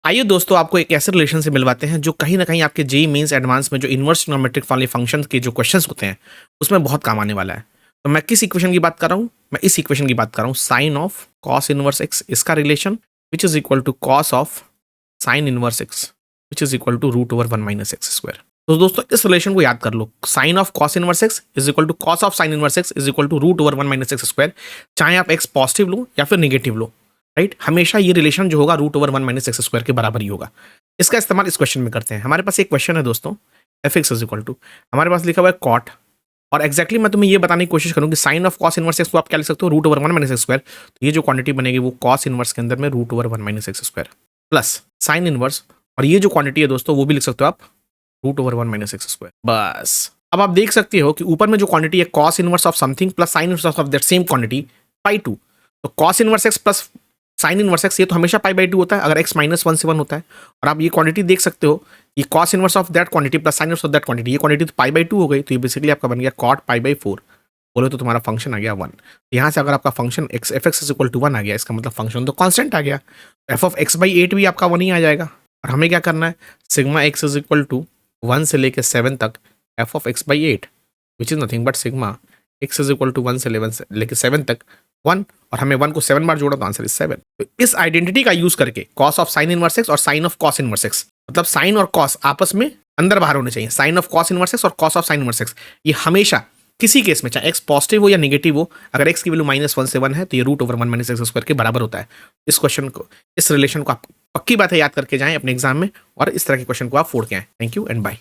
आइए दोस्तों आपको एक ऐसे रिलेशन से मिलवाते हैं जो कहीं ना कहीं आपके जेई मेंस एडवांस में जो इनवर्स ट्रिग्नोमेट्रिक वाले फंक्शन के जो क्वेश्चंस होते हैं उसमें बहुत काम आने वाला है। तो मैं किस इक्वेशन की बात कर रहा हूँ? मैं इस इक्वेशन की बात कर रहा हूँ, sine of cos inverse x, इसका relation which is equal to cos of sine inverse x which is equal to root over one minus x square. तो दोस्तों इस रिलेशन को याद कर लो, sine of cos inverse x is equal to cos of sine inverse x is equal to root over one minus x square. चाहे आप x positive लो या फिर निगेटिव लो, राइट, हमेशा ये रिलेशन जो होगा root over one minus x square के बराबर ही होगा। इसका इस्तेमाल इस क्वेश्चन में करते हैं। हमारे पास एक क्वेश्चन है दोस्तों, F x is equal to, हमारे पास लिखा हुआ है कॉट, और एक्जैक्टली मैं तुम्हें ये बताने की कोशिश करूंगी sine of cos inverse X को आप क्या लिख सकते हो, root over one minus x square. तो ये जो क्वांटिटी बनेगी वो कॉस इनवर्स के अंदर में root over one minus x square plus sine inverse, और ये जो क्वांटिटी है दोस्तों वो भी लिख सकते हो आप root over one minus x square. बस अब आप देख सकते हो कि ऊपर में जो क्वांटिटी है cos inverse of something plus sine inverse of that same quantity pi two. तो cos inverse x plus sine inverse x ये तो हमेशा पाई बाई टू होता है अगर एक्स माइनस वन से वन होता है। और आप ये क्वांटिटी देख सकते हो, ये cos inverse of that quantity plus sine inverse of that quantity, ये क्वांटिटी तो पाई बाई टू हो गई, तो ये बेसिकली आपका बन गया कॉट पाई बाई फोर। बोले तो तुम्हारा फंक्शन आ गया वन। यहाँ से अगर आपका function x f x is equal to one आ गया, इसका मतलब फंक्शन तो कांस्टेंट आ गया। F of x by eight भी आपका वन ही आ जाएगा। और हमें क्या करना है, sigma X is equal to one से लेकर सेवन तक F of x by eight which is nothing but sigma X is equal to one से लेकर सेवन तक वन, और हमें वन को सेवन बार जोड़ा तो आंसर इज सेवन। तो इस आइडेंटिटी का यूज करके cos of sine inverse x और sine of cos inverse x, मतलब साइन और कॉस आपस में अंदर बाहर होने चाहिए, sine of cos inverse x और cos of sine inverse x, ये हमेशा किसी केस में चाहे एक्स पॉजिटिव हो या नेगेटिव हो, अगर एक्स की वैल्यू माइनस वन से वन है तो ये root over one minus x square के बराबर होता है। इस क्वेश्चन को, इस रिलेशन को आप पक्की बात है याद करके जाएं अपने एग्जाम में, और इस तरह के क्वेश्चन को आप फोड़ के आए। Thank you and bye.